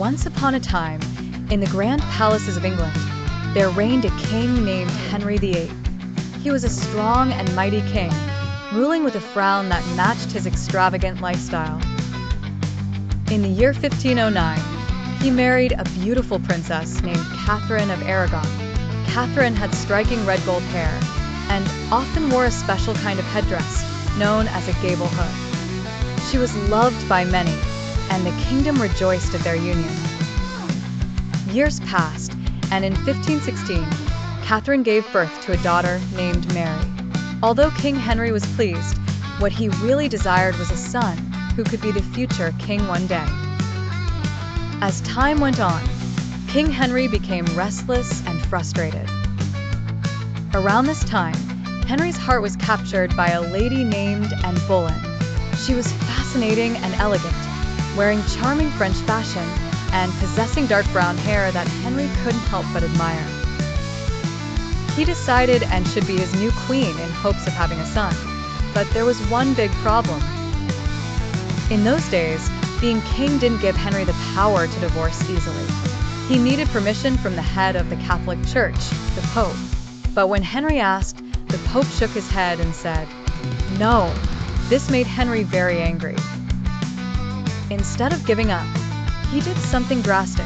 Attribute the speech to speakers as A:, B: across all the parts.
A: Once upon a time, in the grand palaces of England, there reigned a king named Henry VIII. He was a strong and mighty king, ruling with a frown that matched his extravagant lifestyle. In the year 1509, he married a beautiful princess named Catherine of Aragon. Catherine had striking red gold hair and often wore a special kind of headdress known as a gable hood. She was loved by many, and the kingdom rejoiced at their union. Years passed, and in 1516, Catherine gave birth to a daughter named Mary. Although King Henry was pleased, what he really desired was a son who could be the future king one day. As time went on, King Henry became restless and frustrated. Around this time, Henry's heart was captured by a lady named Anne Boleyn. She was fascinating and elegant, wearing charming French fashion and possessing dark brown hair that Henry couldn't help but admire. He decided Anne should be his new queen in hopes of having a son, but there was one big problem. In those days, being king didn't give Henry the power to divorce easily. He needed permission from the head of the Catholic Church, the Pope. But when Henry asked, the Pope shook his head and said, "No." This made Henry very angry. Instead of giving up, he did something drastic.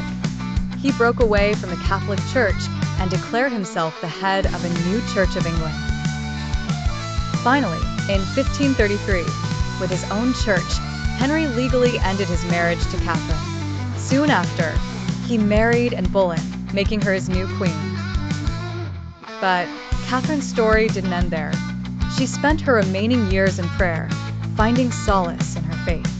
A: He broke away from the Catholic Church and declared himself the head of a new Church of England. Finally, in 1533, with his own church, Henry legally ended his marriage to Catherine. Soon after, he married Anne Boleyn, making her his new queen. But Catherine's story didn't end there. She spent her remaining years in prayer, finding solace in her faith.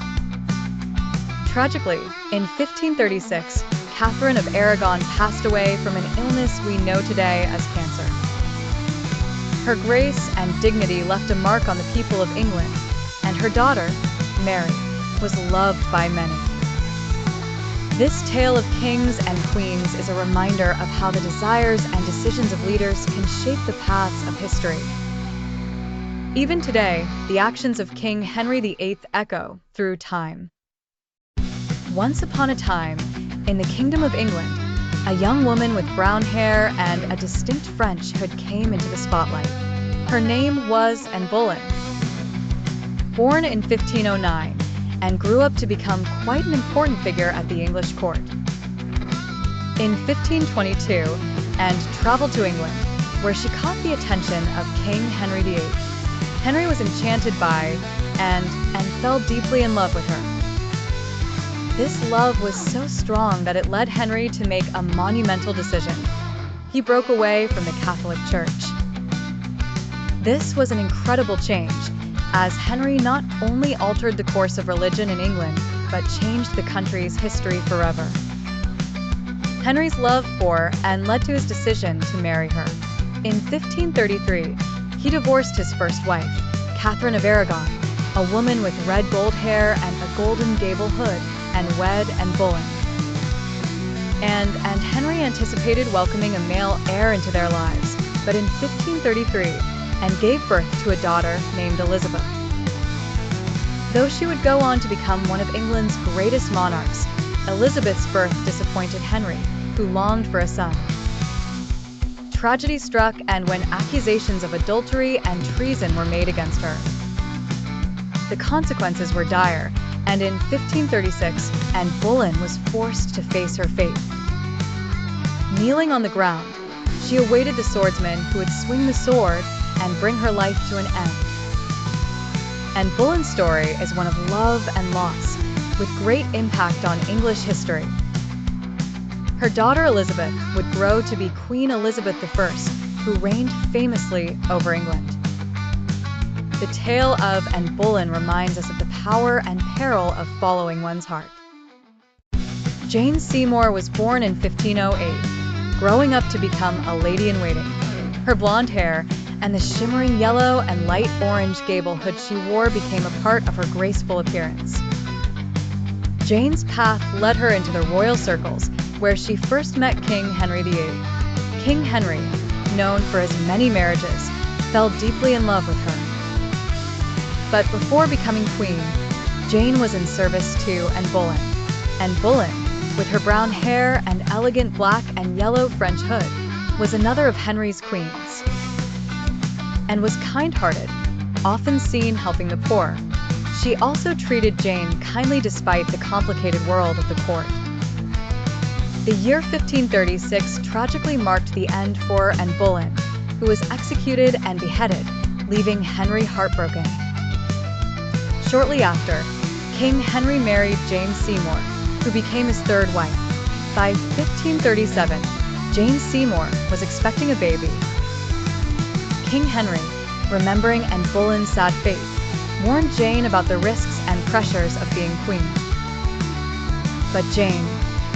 A: Tragically, in 1536, Catherine of Aragon passed away from an illness we know today as cancer. Her grace and dignity left a mark on the people of England, and her daughter, Mary, was loved by many. This tale of kings and queens is a reminder of how the desires and decisions of leaders can shape the paths of history. Even today, the actions of King Henry VIII echo through time. Once upon a time, in the Kingdom of England, a young woman with brown hair and a distinct French hood came into the spotlight. Her name was Anne Boleyn. Born in 1509, Anne grew up to become quite an important figure at the English court. In 1522, Anne traveled to England, where she caught the attention of King Henry VIII. Henry was enchanted by Anne and fell deeply in love with her. This love was so strong that it led Henry to make a monumental decision. He broke away from the Catholic Church. This was an incredible change, as Henry not only altered the course of religion in England, but changed the country's history forever. Henry's love for Anne led to his decision to marry her. In 1533, he divorced his first wife, Catherine of Aragon, a woman with red gold hair and a golden gable hood, and wed Anne Boleyn. And Henry anticipated welcoming a male heir into their lives, but in 1533, Anne gave birth to a daughter named Elizabeth. Though she would go on to become one of England's greatest monarchs, Elizabeth's birth disappointed Henry, who longed for a son. Tragedy struck, and when accusations of adultery and treason were made against her. The consequences were dire, and in 1536, Anne Boleyn was forced to face her fate. Kneeling on the ground, she awaited the swordsman who would swing the sword and bring her life to an end. Anne Boleyn's story is one of love and loss, with great impact on English history. Her daughter Elizabeth would grow to be Queen Elizabeth I, who reigned famously over England. The tale of Anne Boleyn reminds us of the power and peril of following one's heart. Jane Seymour was born in 1508, growing up to become a lady-in-waiting. Her blonde hair and the shimmering yellow and light orange gable hood she wore became a part of her graceful appearance. Jane's path led her into the royal circles, where she first met King Henry VIII. King Henry, known for his many marriages, fell deeply in love with her. But before becoming queen, Jane was in service to Anne Boleyn. Anne Boleyn, with her brown hair and elegant black and yellow French hood, was another of Henry's queens, and was kind-hearted, often seen helping the poor. She also treated Jane kindly despite the complicated world of the court. The year 1536 tragically marked the end for Anne Boleyn, who was executed and beheaded, leaving Henry heartbroken. Shortly after, King Henry married Jane Seymour, who became his third wife. By 1537, Jane Seymour was expecting a baby. King Henry, remembering Anne Boleyn's sad fate, warned Jane about the risks and pressures of being queen. But Jane,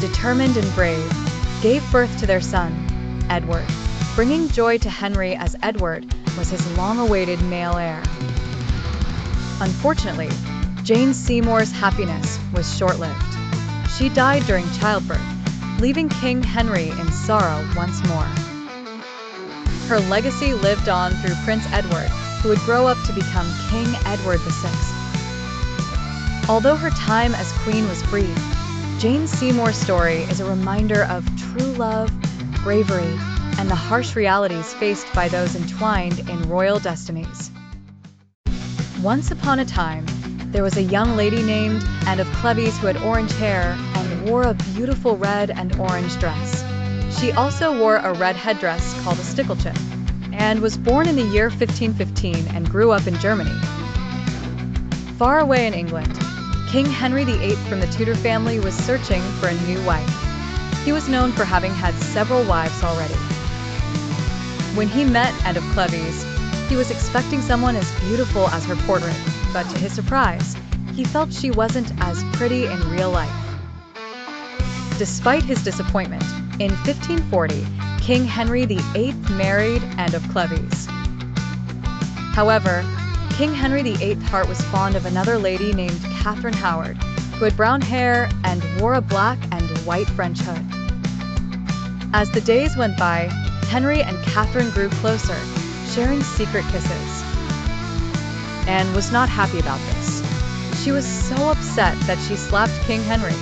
A: determined and brave, gave birth to their son, Edward, bringing joy to Henry as Edward was his long-awaited male heir. Unfortunately, Jane Seymour's happiness was short-lived. She died during childbirth, leaving King Henry in sorrow once more. Her legacy lived on through Prince Edward, who would grow up to become King Edward VI. Although her time as queen was brief, Jane Seymour's story is a reminder of true love, bravery, and the harsh realities faced by those entwined in royal destinies. Once upon a time, there was a young lady named Anne of Cleves who had orange hair and wore a beautiful red and orange dress. She also wore a red headdress called a sticklechip, and was born in the year 1515 and grew up in Germany. Far away in England, King Henry VIII from the Tudor family was searching for a new wife. He was known for having had several wives already. When he met Anne of Cleves, he was expecting someone as beautiful as her portrait, but to his surprise, he felt she wasn't as pretty in real life. Despite his disappointment, in 1540, King Henry VIII married Anne of Cleves. However, King Henry VIII's heart was fond of another lady named Catherine Howard, who had brown hair and wore a black and white French hood. As the days went by, Henry and Catherine grew closer, sharing secret kisses. Anne was not happy about this. She was so upset that she slapped King Henry.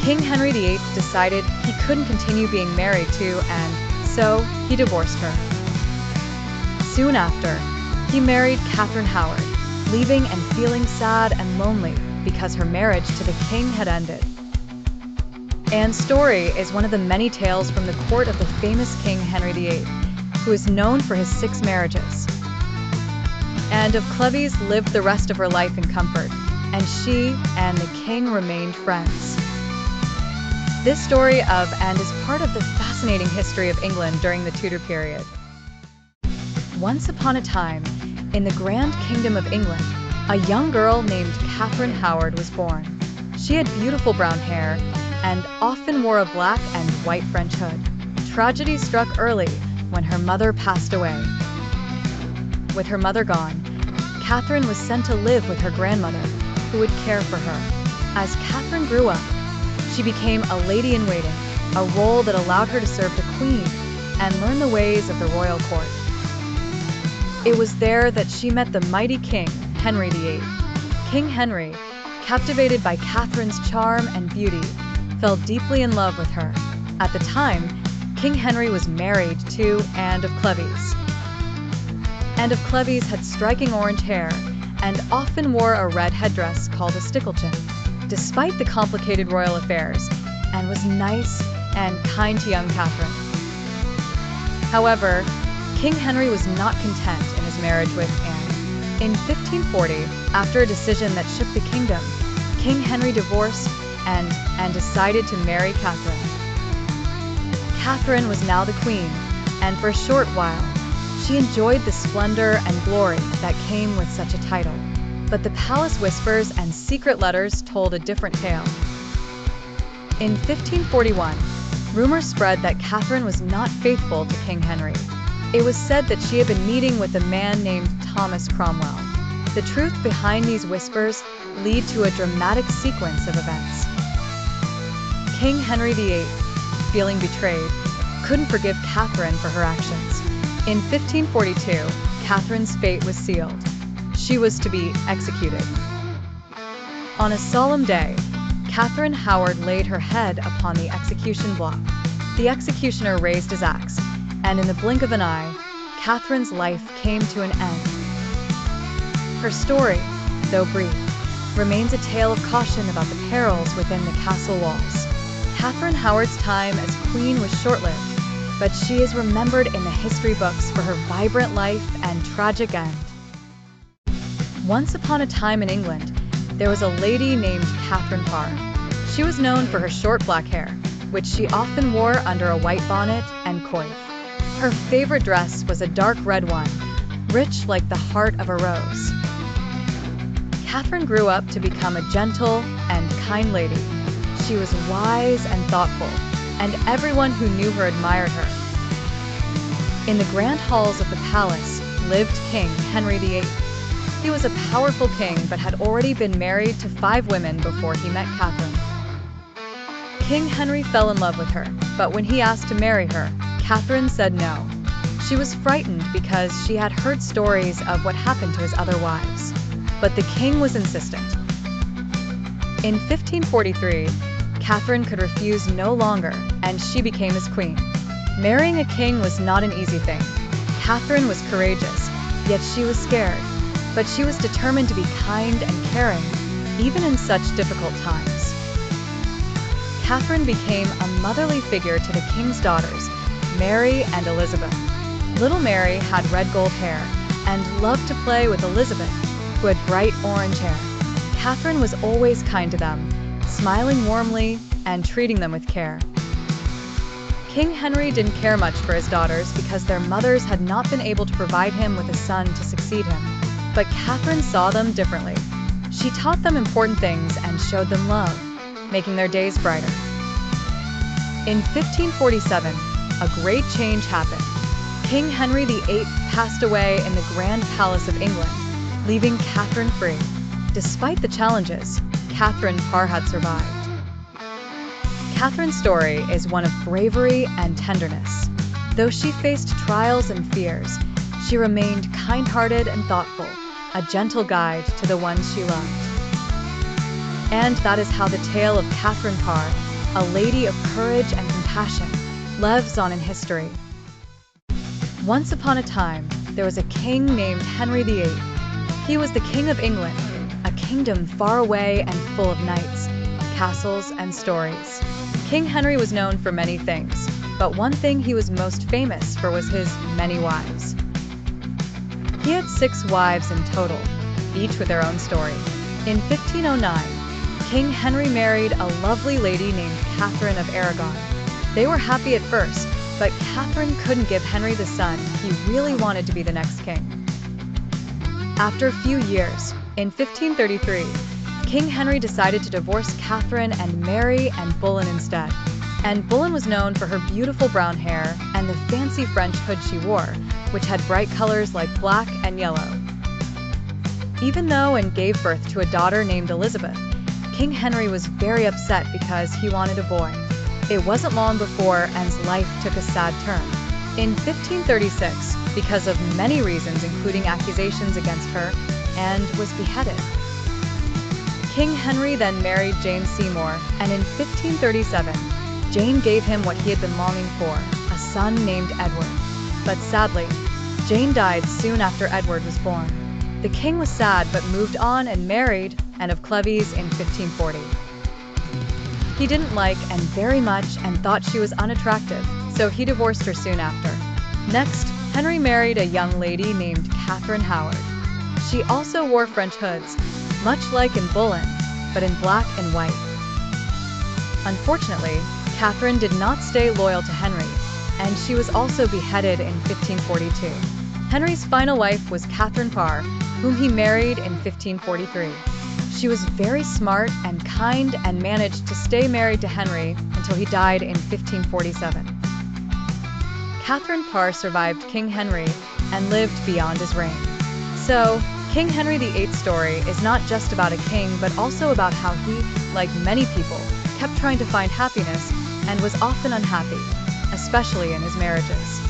A: King Henry VIII decided he couldn't continue being married to Anne, so he divorced her. Soon after, he married Catherine Howard, leaving and feeling sad and lonely because her marriage to the king had ended. Anne's story is one of the many tales from the court of the famous King Henry VIII, who is known for his 6 marriages. Anne of Cleves lived the rest of her life in comfort, and she and the king remained friends. This story of Anne is part of the fascinating history of England during the Tudor period. Once upon a time, in the Grand Kingdom of England, a young girl named Catherine Howard was born. She had beautiful brown hair and often wore a black and white French hood. Tragedy struck early when her mother passed away. With her mother gone, Catherine was sent to live with her grandmother, who would care for her. As Catherine grew up, she became a lady-in-waiting, a role that allowed her to serve the queen and learn the ways of the royal court. It was there that she met the mighty King Henry VIII. King Henry, captivated by Catherine's charm and beauty, fell deeply in love with her. At the time, King Henry was married to Anne of Cleves. Anne of Cleves had striking orange hair and often wore a red headdress called a sticklechip. Despite the complicated royal affairs, Anne was nice and kind to young Catherine. However, King Henry was not content in his marriage with Anne. In 1540, after a decision that shook the kingdom, King Henry divorced and decided to marry Catherine. Catherine was now the queen, and for a short while, she enjoyed the splendor and glory that came with such a title. But the palace whispers and secret letters told a different tale. In 1541, rumors spread that Catherine was not faithful to King Henry. It was said that she had been meeting with a man named Thomas Cromwell. The truth behind these whispers lead to a dramatic sequence of events. King Henry VIII, feeling betrayed, couldn't forgive Catherine for her actions. In 1542, Catherine's fate was sealed. She was to be executed. On a solemn day, Catherine Howard laid her head upon the execution block. The executioner raised his axe, and in the blink of an eye, Catherine's life came to an end. Her story, though brief, remains a tale of caution about the perils within the castle walls. Catherine Howard's time as queen was short-lived, but she is remembered in the history books for her vibrant life and tragic end. Once upon a time in England, there was a lady named Catherine Parr. She was known for her short black hair, which she often wore under a white bonnet and coif. Her favorite dress was a dark red one, rich like the heart of a rose. Catherine grew up to become a gentle and kind lady. She was wise and thoughtful, and everyone who knew her admired her. In the grand halls of the palace lived King Henry VIII. He was a powerful king but had already been married to 5 women before he met Catherine. King Henry fell in love with her, but when he asked to marry her, Catherine said no. She was frightened because she had heard stories of what happened to his other wives. But the king was insistent. In 1543, Catherine could refuse no longer, and she became his queen. Marrying a king was not an easy thing. Catherine was courageous, yet she was scared. But she was determined to be kind and caring, even in such difficult times. Catherine became a motherly figure to the king's daughters, Mary and Elizabeth. Little Mary had red gold hair and loved to play with Elizabeth, who had bright orange hair. Catherine was always kind to them, smiling warmly and treating them with care. King Henry didn't care much for his daughters because their mothers had not been able to provide him with a son to succeed him. But Catherine saw them differently. She taught them important things and showed them love, making their days brighter. In 1547, a great change happened. King Henry VIII passed away in the Grand Palace of England, leaving Catherine free. Despite the challenges, Catherine Parr had survived. Catherine's story is one of bravery and tenderness. Though she faced trials and fears, she remained kind-hearted and thoughtful, a gentle guide to the ones she loved. And that is how the tale of Catherine Parr, a lady of courage and compassion, lives on in history. Once upon a time, there was a king named Henry VIII. He was the King of England, a kingdom far away and full of knights, castles, and stories. King Henry was known for many things, but one thing he was most famous for was his many wives. He had 6 wives in total, each with their own story. In 1509, King Henry married a lovely lady named Catherine of Aragon. They were happy at first, but Catherine couldn't give Henry the son he really wanted to be the next king. After a few years, in 1533, King Henry decided to divorce Catherine and marry Anne Boleyn instead. Anne Boleyn was known for her beautiful brown hair and the fancy French hood she wore, which had bright colors like black and yellow. Even though Anne gave birth to a daughter named Elizabeth, King Henry was very upset because he wanted a boy. It wasn't long before Anne's life took a sad turn. In 1536, because of many reasons including accusations against her, Anne was beheaded. King Henry then married Jane Seymour, and in 1537, Jane gave him what he had been longing for, a son named Edward. But sadly, Jane died soon after Edward was born. The king was sad but moved on and married Anne of Cleves in 1540. He didn't like Anne very much and thought she was unattractive, so he divorced her soon after. Next, Henry married a young lady named Catherine Howard. She also wore French hoods, much like Anne Boleyn, but in black and white. Unfortunately, Catherine did not stay loyal to Henry, and she was also beheaded in 1542. Henry's final wife was Catherine Parr, whom he married in 1543. She was very smart and kind and managed to stay married to Henry until he died in 1547. Catherine Parr survived King Henry and lived beyond his reign. So, King Henry VIII's story is not just about a king, but also about how he, like many people, kept trying to find happiness and was often unhappy, especially in his marriages.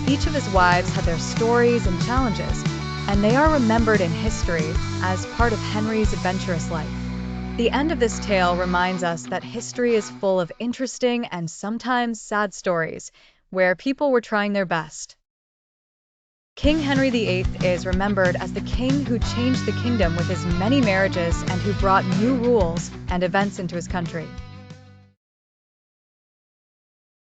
A: Each of his wives had their stories and challenges, and they are remembered in history as part of Henry's adventurous life. The end of this tale reminds us that history is full of interesting and sometimes sad stories where people were trying their best. King Henry VIII is remembered as the king who changed the kingdom with his many marriages and who brought new rules and events into his country.